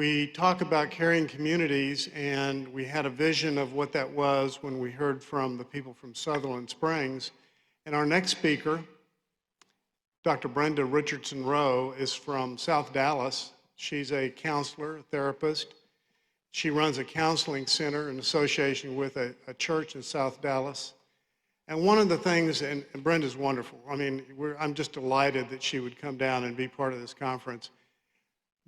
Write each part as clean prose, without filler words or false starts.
we talk about caring communities, and we had a vision of what that was when we heard from the people from Sutherland Springs. And our next speaker, Dr. Brenda Richardson Roe, is from South Dallas. She's a counselor, a therapist. She runs a counseling center in association with a church in South Dallas. And one of the things, and Brenda's wonderful. I mean, I'm just delighted that she would come down and be part of this conference.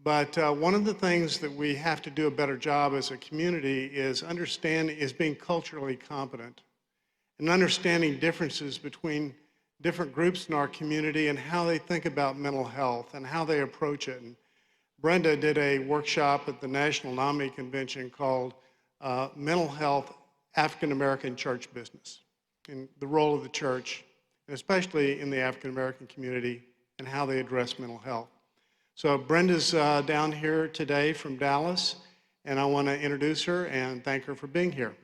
But one of the things that we have to do a better job as a community is being culturally competent and understanding differences between different groups in our community and how they think about mental health and how they approach it. And Brenda did a workshop at the National NAMI Convention called Mental Health, African American Church Business, and the role of the church, and especially in the African American community, and how they address mental health. So Brenda's down here today from Dallas, and I want to introduce her and thank her for being here.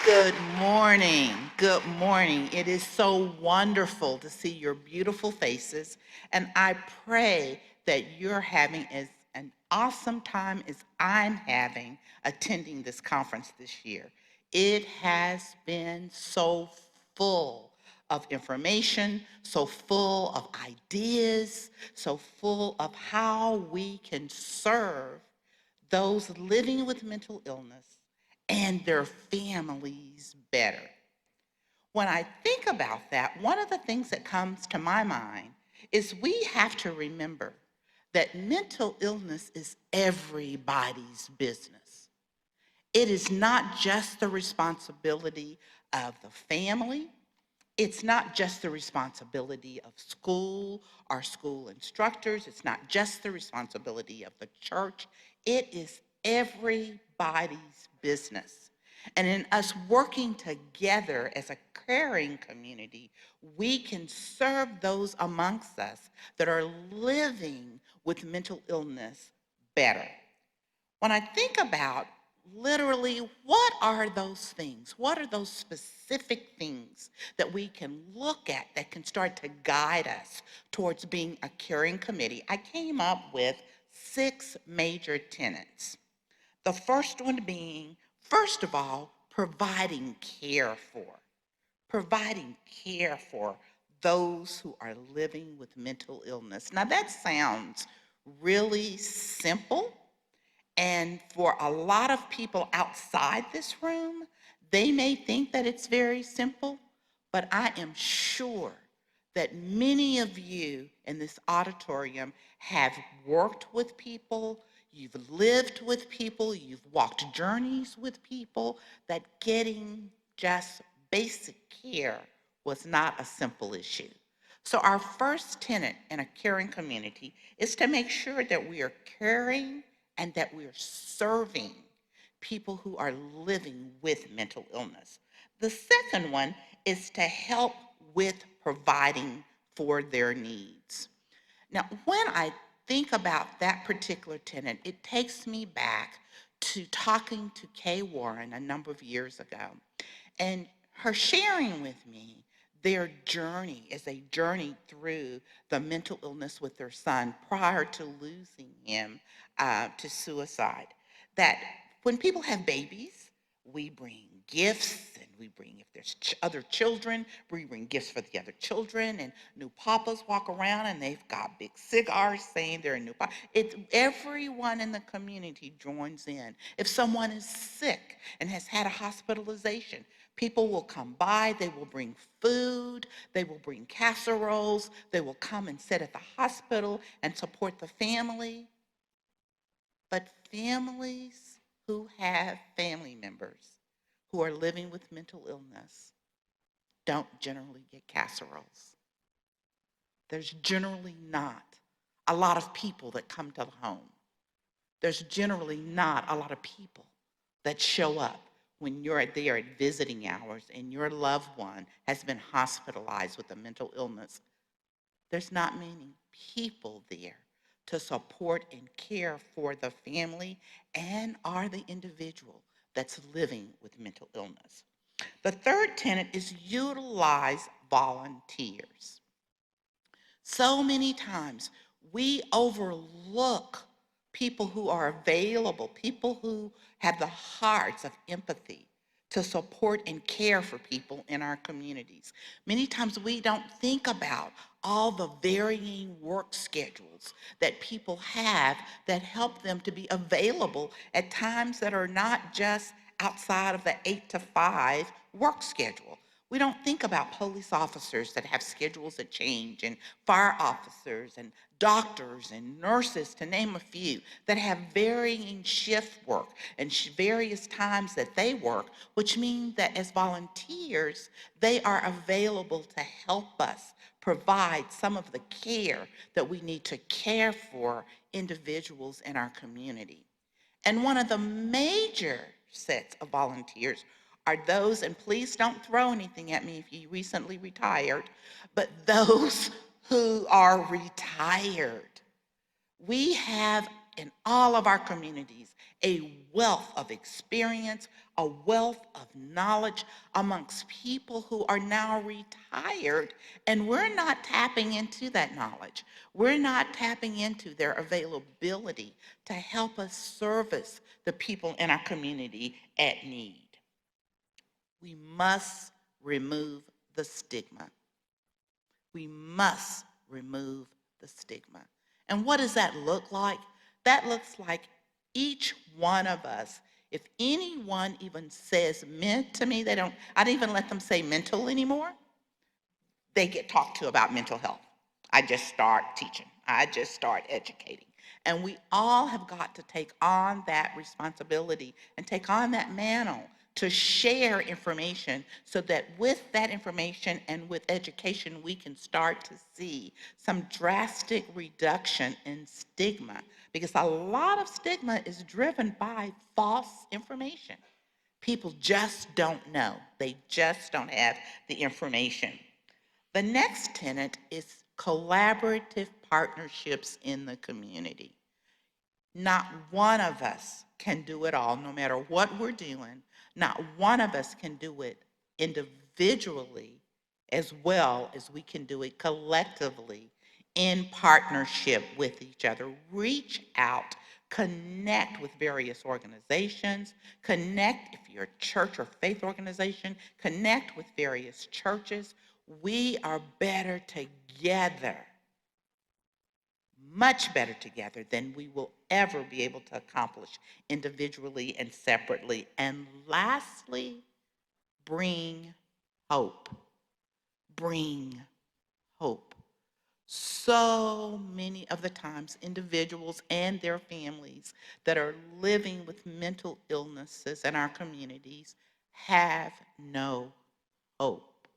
Good morning. Good morning. It is so wonderful to see your beautiful faces, and I pray that you're having as an awesome time as I'm having attending this conference this year. It has been so full of information, so full of ideas, so full of how we can serve those living with mental illness and their families better. When I think about that, one of the things that comes to my mind is we have to remember that mental illness is everybody's business. It is not just the responsibility of the family. It's not just the responsibility of school or school instructors. It's not just the responsibility of the church. It is everybody's business. And in us working together as a caring community, we can serve those amongst us that are living with mental illness better. When I think about literally what are those things, what are those specific things that we can look at that can start to guide us towards being a caring committee, I came up with 6 major tenets. The first one being, first of all, providing care for those who are living with mental illness. Now that sounds really simple, and for a lot of people outside this room, they may think that it's very simple, but I am sure that many of you in this auditorium have worked with people, you've lived with people, you've walked journeys with people, that getting just basic care was not a simple issue. So our first tenet in a caring community is to make sure that we are caring and that we are serving people who are living with mental illness. The second one is to help with providing for their needs. Now, when I think about that particular tenet, it takes me back to talking to Kay Warren a number of years ago, and her sharing with me their journey as they journeyed through the mental illness with their son prior to losing him to suicide. That when people have babies, we bring gifts, and we bring, if there's other children, we bring gifts for the other children, and new papas walk around and they've got big cigars saying they're a new papa. Everyone in the community joins in. If someone is sick and has had a hospitalization, people will come by, they will bring food, they will bring casseroles, they will come and sit at the hospital and support the family. But families who have family members who are living with mental illness don't generally get casseroles. There's generally not a lot of people that come to the home. There's generally not a lot of people that show up when you're there at visiting hours and your loved one has been hospitalized with a mental illness. There's not many people there to support and care for the family and or the individual that's living with mental illness. The third tenet is utilize volunteers. So many times we overlook people who are available, people who have the hearts of empathy to support and care for people in our communities. Many times we don't think about all the varying work schedules that people have that help them to be available at times that are not just outside of the 8 to 5 work schedule. We don't think about police officers that have schedules that change, and fire officers, and doctors, and nurses, to name a few, that have varying shift work and various times that they work, which means that as volunteers, they are available to help us provide some of the care that we need to care for individuals in our community. And one of the major sets of volunteers are those, and please don't throw anything at me if you recently retired, but those who are retired. We have in all of our communities a wealth of experience, a wealth of knowledge amongst people who are now retired, and we're not tapping into that knowledge. We're not tapping into their availability to help us service the people in our community at need. We must remove the stigma. We must remove the stigma. And what does that look like? That looks like each one of us, if anyone even says to me, I don't even let them say mental anymore, they get talked to about mental health. I just start teaching. I just start educating. And we all have got to take on that responsibility and take on that mantle to share information so that with that information and with education, we can start to see some drastic reduction in stigma, because a lot of stigma is driven by false information. People just don't know. They just don't have the information. The next tenet is collaborative partnerships in the community. Not one of us can do it all, no matter what we're doing. Not one of us can do it individually as well as we can do it collectively in partnership with each other. Reach out, connect with various organizations, connect if you're a church or faith organization, connect with various churches. We are better together, much better together than we will ever be able to accomplish individually and separately. And lastly, bring hope. Bring hope. So many of the times, individuals and their families that are living with mental illnesses in our communities have no hope.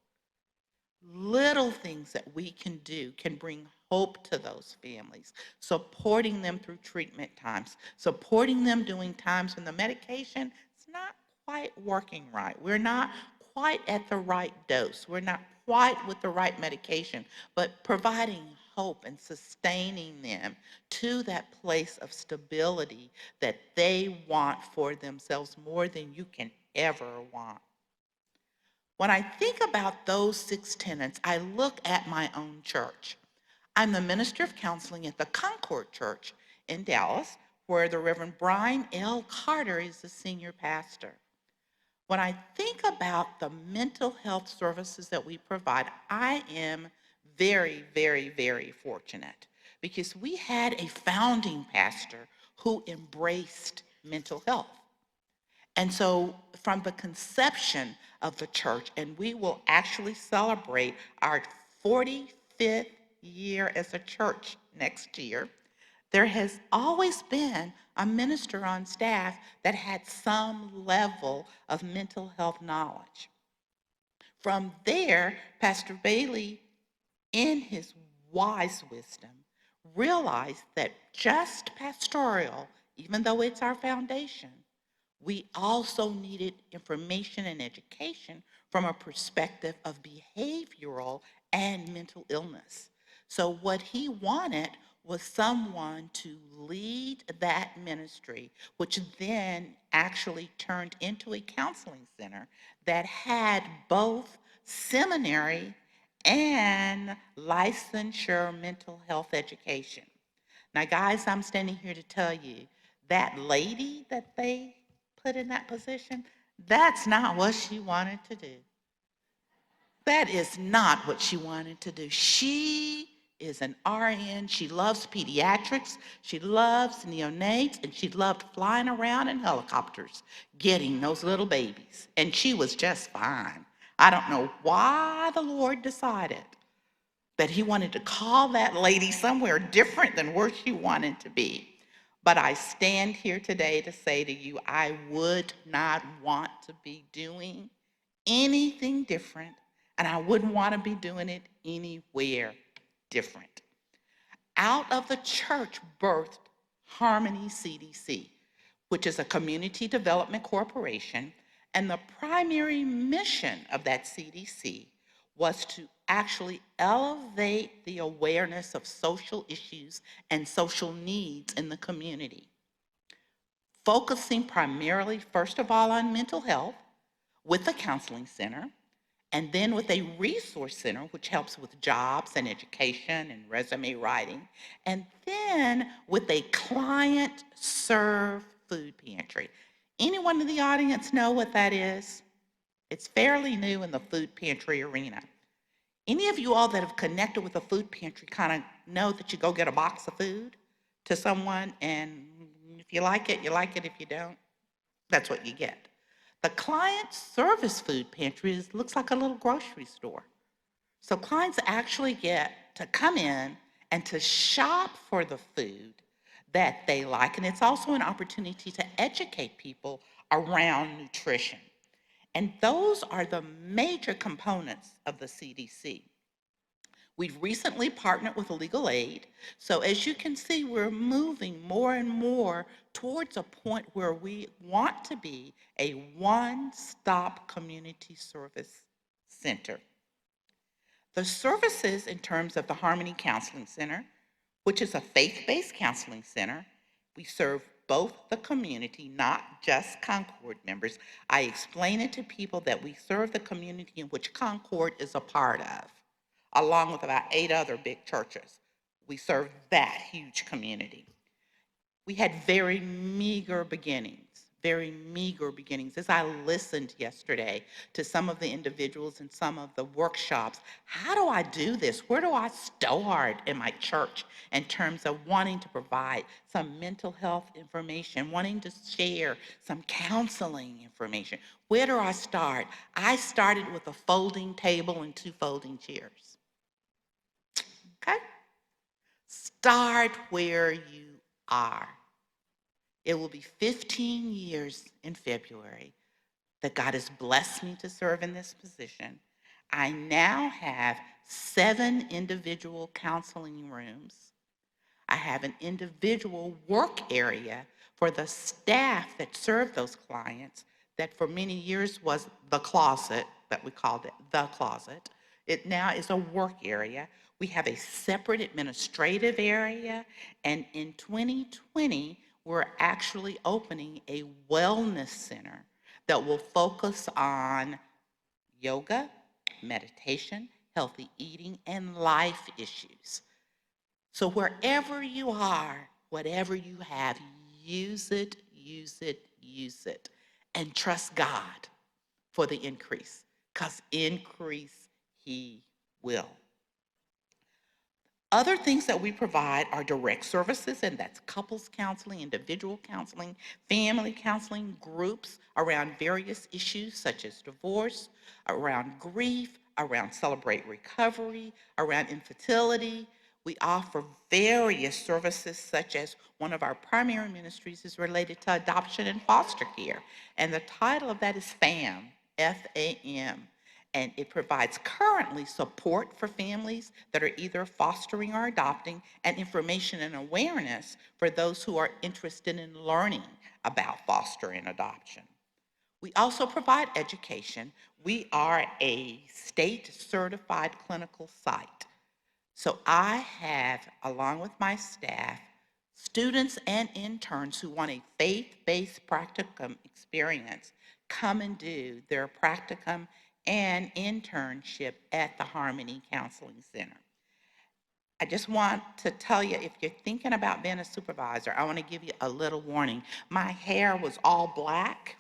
Little things that we can do can bring hope to those families, supporting them through treatment times, supporting them during times when the medication is not quite working right. We're not quite at the right dose. We're not quite with the right medication, but providing hope and sustaining them to that place of stability that they want for themselves more than you can ever want. When I think about those 6 tenets, I look at my own church. I'm the minister of counseling at the Concord Church in Dallas, where the Reverend Brian L. Carter is the senior pastor. When I think about the mental health services that we provide, I am very, very, very fortunate, because we had a founding pastor who embraced mental health. And so from the conception of the church, and we will actually celebrate our 45th year as a church next year, there has always been a minister on staff that had some level of mental health knowledge. From there, Pastor Bailey, in his wise wisdom, realized that just pastoral, even though it's our foundation, we also needed information and education from a perspective of behavioral and mental illness. So what he wanted was someone to lead that ministry, which then actually turned into a counseling center that had both seminary and licensure mental health education. Now, guys, I'm standing here to tell you that lady that they put in that position, that's not what she wanted to do. That is not what she wanted to do. She is an RN. She loves pediatrics. She loves neonates, and she loved flying around in helicopters, getting those little babies. And she was just fine. I don't know why the Lord decided that he wanted to call that lady somewhere different than where she wanted to be. But I stand here today to say to you, I would not want to be doing anything different, and I wouldn't want to be doing it anywhere different. Out of the church birthed Harmony CDC, which is a community development corporation, and the primary mission of that CDC was to actually elevate the awareness of social issues and social needs in the community, focusing primarily, first of all, on mental health with a counseling center, and then with a resource center, which helps with jobs and education and resume writing, and then with a client serve food pantry. Anyone in the audience know what that is? It's fairly new in the food pantry arena. Any of you all that have connected with a food pantry kind of know that you go get a box of food to someone, and if you like it, you like it. If you don't, that's what you get. The client service food pantry looks like a little grocery store. So clients actually get to come in and to shop for the food that they like. And it's also an opportunity to educate people around nutrition. And those are the major components of the CDC. We've recently partnered with legal aid. So as you can see, we're moving more and more towards a point where we want to be a one-stop community service center. The services in terms of the Harmony Counseling Center, which is a faith-based counseling center, we serve both the community, not just Concord members. I explain it to people that we serve the community in which Concord is a part of, along with about 8 other big churches. We serve that huge community. We had very meager beginnings. As I listened yesterday to some of the individuals in some of the workshops. How do I do this? Where do I start in my church in terms of wanting to provide some mental health information, wanting to share some counseling information? Where do I start? I started with a folding table and 2 folding chairs. Okay? Start where you are. It will be 15 years in February that God has blessed me to serve in this position. I now have 7 individual counseling rooms. I have an individual work area for the staff that serve those clients that for many years was the closet, that we called it the closet. It now is a work area. We have a separate administrative area, and in 2020, we're actually opening a wellness center that will focus on yoga, meditation, healthy eating, and life issues. So wherever you are, whatever you have, use it, use it, use it, and trust God for the increase, because increase He will. Other things that we provide are direct services, and that's couples counseling, individual counseling, family counseling, groups around various issues such as divorce, around grief, around celebrate recovery, around infertility. We offer various services such as one of our primary ministries is related to adoption and foster care. And the title of that is FAM, F-A-M. And it provides currently support for families that are either fostering or adopting, and information and awareness for those who are interested in learning about foster and adoption. We also provide education. We are a state certified clinical site. So I have, along with my staff, students and interns who want a faith-based practicum experience come and do their practicum and internship at the Harmony Counseling Center. I just want to tell you, if you're thinking about being a supervisor, I want to give you a little warning. My hair was all black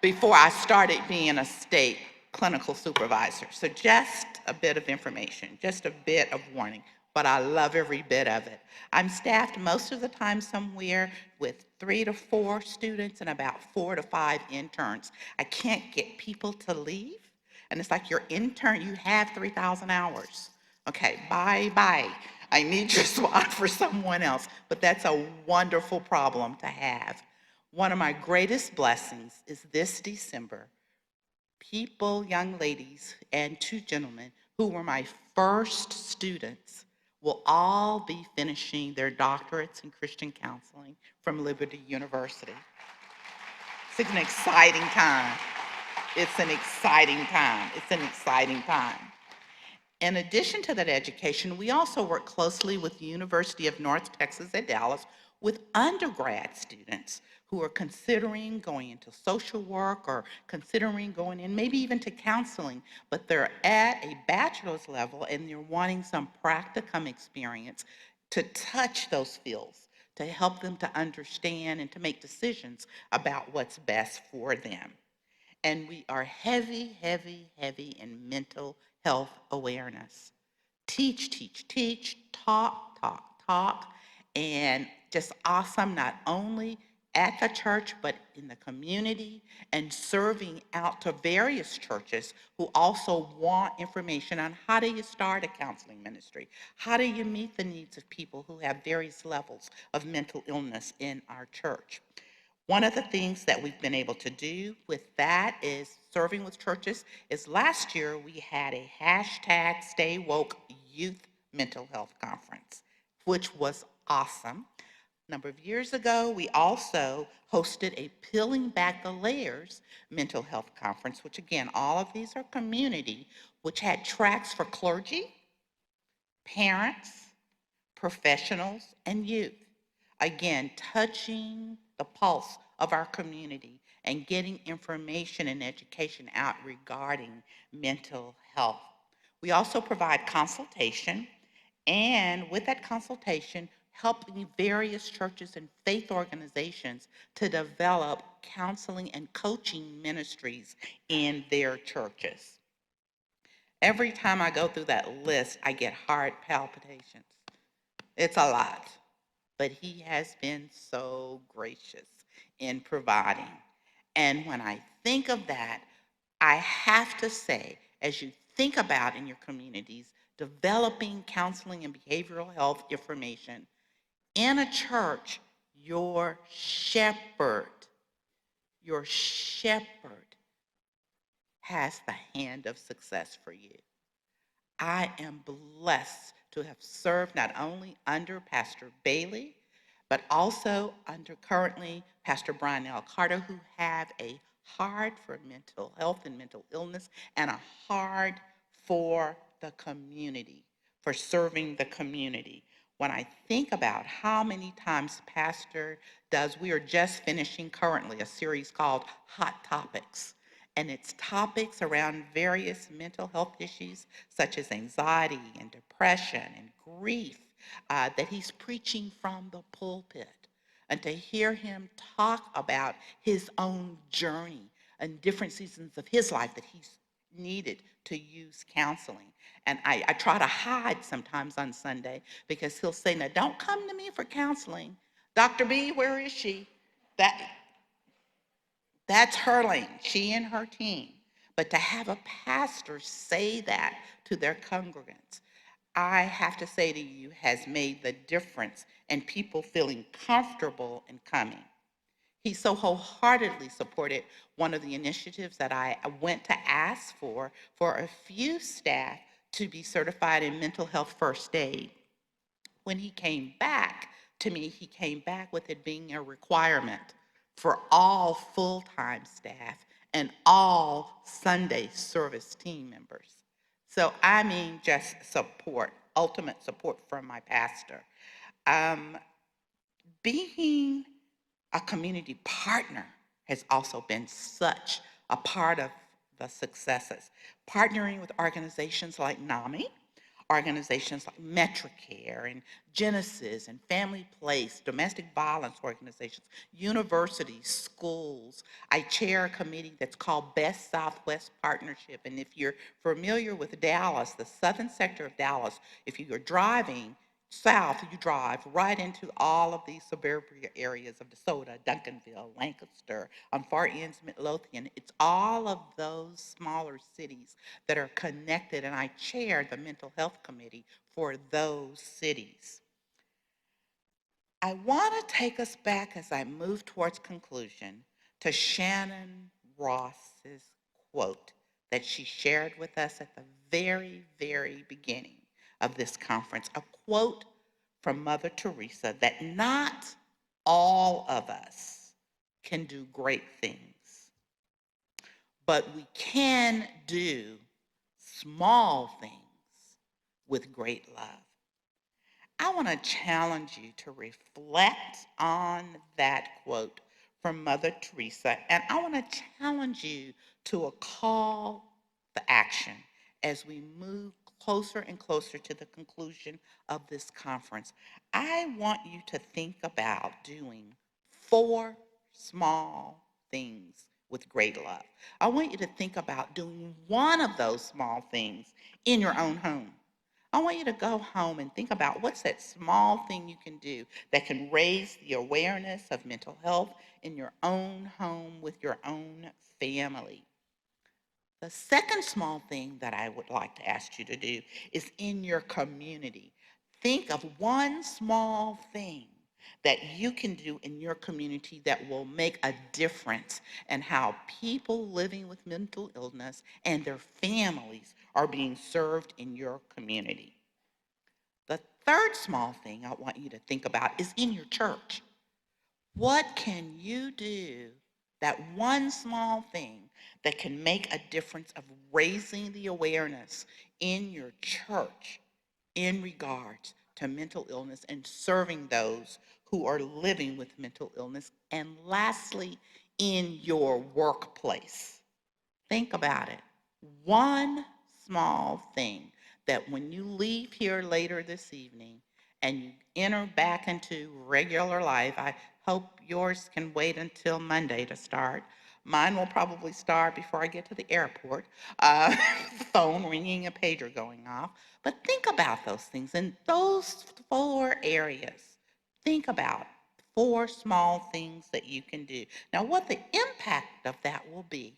before I started being a state clinical supervisor. So just a bit of information, just a bit of warning, but I love every bit of it. I'm staffed most of the time somewhere with 3 to 4 students and about 4 to 5 interns. I can't get people to leave, and it's like your intern, you have 3,000 hours. Okay, bye. I need your spot for someone else, but that's a wonderful problem to have. One of my greatest blessings is this December, people, young ladies, and 2 gentlemen who were my first students will all be finishing their doctorates in Christian counseling from Liberty University. It's an exciting time. It's an exciting time. It's an exciting time. In addition to that education, we also work closely with the University of North Texas at Dallas with undergrad students who are considering going into social work or considering going in maybe even to counseling, but they're at a bachelor's level and they're wanting some practicum experience to touch those fields, to help them to understand and to make decisions about what's best for them. And we are heavy in mental health awareness. Teach, talk, and just awesome, not only at the church, but in the community and serving out to various churches who also want information on how do you start a counseling ministry? How do you meet the needs of people who have various levels of mental illness in our church? One of the things that we've been able to do with that is serving with churches is last year we had a hashtag Stay Woke Youth Mental Health Conference, which was awesome. A number of years ago, we also hosted a Peeling Back the Layers mental health conference, which again, all of these are community, which had tracks for clergy, parents, professionals, and youth. Again, touching the pulse of our community and getting information and education out regarding mental health. We also provide consultation, and with that consultation, helping various churches and faith organizations to develop counseling and coaching ministries in their churches. Every time I go through that list, I get heart palpitations. It's a lot, but he has been so gracious in providing. And when I think of that, I have to say, as you think about in your communities, developing counseling and behavioral health information in a church, your shepherd has the hand of success for you. I am blessed to have served not only under Pastor Bailey, but also under currently Pastor Brian L. Carter, who have a heart for mental health and mental illness and a heart for the community, for serving the community. When I think about how many times Pastor does, we are just finishing currently a series called Hot Topics, and it's topics around various mental health issues such as anxiety and depression and grief that he's preaching from the pulpit. And to hear him talk about his own journey and different seasons of his life that he's needed to use counseling. And I try to hide sometimes on Sunday because he'll say, now don't come to me for counseling. Dr. B, where is she? That's her lane, she and her team. But to have a pastor say that to their congregants, I have to say to you, has made the difference in people feeling comfortable in coming. He so wholeheartedly supported one of the initiatives that I went to ask for a few staff to be certified in mental health first aid. When he came back to me, he came back with it being a requirement for all full-time staff and all Sunday service team members. So I mean just support, ultimate support from my pastor. Um, Being a community partner has also been such a part of the successes. Partnering with organizations like NAMI, organizations like MetroCare and Genesis and Family Place, domestic violence organizations, universities, schools. I chair a committee that's called Best Southwest Partnership. And if you're familiar with Dallas, the southern sector of Dallas, if you're driving south, you drive right into all of these suburban areas of DeSoto, Duncanville, Lancaster, on far ends Midlothian. It's all of those smaller cities that are connected, and I chair the mental health committee for those cities. I want to take us back as I move towards conclusion to Shannon Ross's quote that she shared with us at the very, very beginning of this conference, a quote from Mother Teresa that not all of us can do great things, but we can do small things with great love. I want to challenge you to reflect on that quote from Mother Teresa, and I want to challenge you to a call to action as we move closer and closer to the conclusion of this conference. I want you to think about doing 4 small things with great love. I want you to think about doing one of those small things in your own home. I want you to go home and think about what's that small thing you can do that can raise the awareness of mental health in your own home with your own family. The second small thing that I would like to ask you to do is in your community. Think of one small thing that you can do in your community that will make a difference in how people living with mental illness and their families are being served in your community. The third small thing I want you to think about is in your church. What can you do, that one small thing that can make a difference of raising the awareness in your church in regards to mental illness and serving those who are living with mental illness? And lastly, in your workplace. Think about it. One small thing that when you leave here later this evening and you enter back into regular life, I hope yours can wait until Monday to start. Mine will probably start before I get to the airport. Phone ringing, a pager going off. But think about those things in those 4 areas. Think about 4 small things that you can do. Now, what the impact of that will be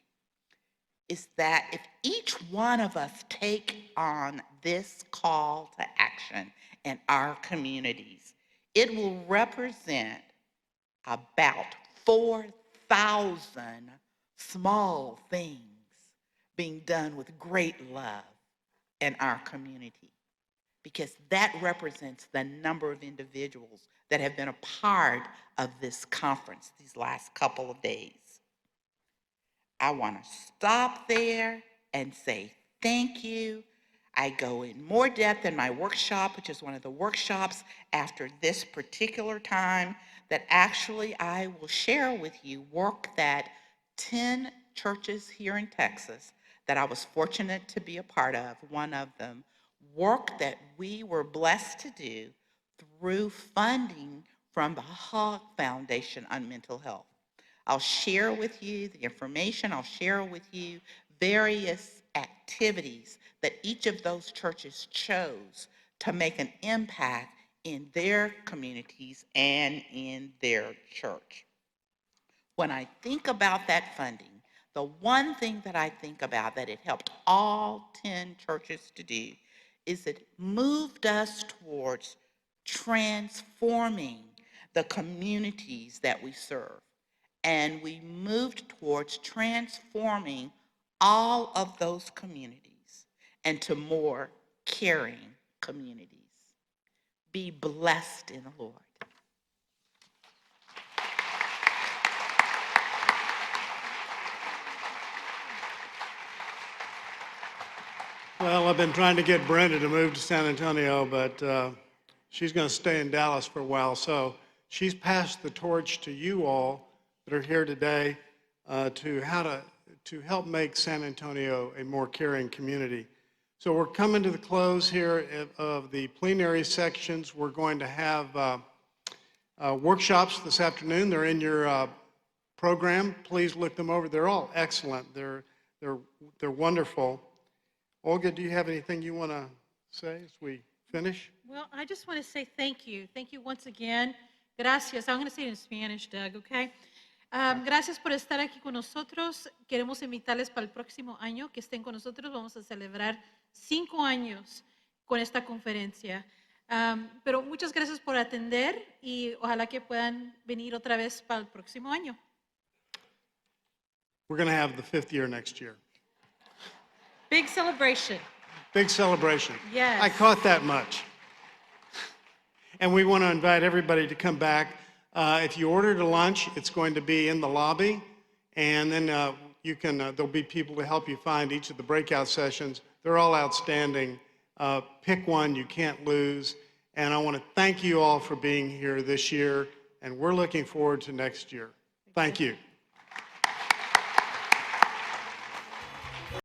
is that if each one of us take on this call to action in our communities, it will represent about 4,000 small things being done with great love in our community, because that represents the number of individuals that have been a part of this conference these last couple of days. I want to stop there and say thank you. I go in more depth in my workshop, which is one of the workshops after this particular time, that actually I will share with you work that 10 churches here in Texas that I was fortunate to be a part of, one of them, work that we were blessed to do through funding from the Hogg Foundation on Mental Health. I'll share with you the information. I'll share with you various activities that each of those churches chose to make an impact in their communities and in their church. When I think about that funding, the one thing that I think about that it helped all 10 churches to do is it moved us towards transforming the communities that we serve. And we moved towards transforming all of those communities into more caring communities. Be blessed in the Lord. Well, I've been trying to get Brenda to move to San Antonio, but she's going to stay in Dallas for a while. So she's passed the torch to you all that are here today to how to help make San Antonio a more caring community. So we're coming to the close here of the plenary sections. We're going to have workshops this afternoon. They're in your program. Please look them over. They're all excellent. They're wonderful. Olga, do you have anything you want to say as we finish? Well, I just want to say thank you. Thank you once again. Gracias. I'm going to say it in Spanish, Doug, okay? Gracias por estar aquí con nosotros. Queremos invitarles para el próximo año que estén con nosotros. Vamos a celebrar 5 años con esta conferencia. Pero muchas gracias por atender y ojalá que puedan venir otra vez para el próximo año. We're going to have the 5th year next year. Big celebration. Big celebration. Yes. I caught that much. And we want to invite everybody to come back. If you ordered a lunch, it's going to be in the lobby, and then there'll be people to help you find each of the breakout sessions. They're all outstanding. Pick one, you can't lose. And I want to thank you all for being here this year, and we're looking forward to next year. Thank you.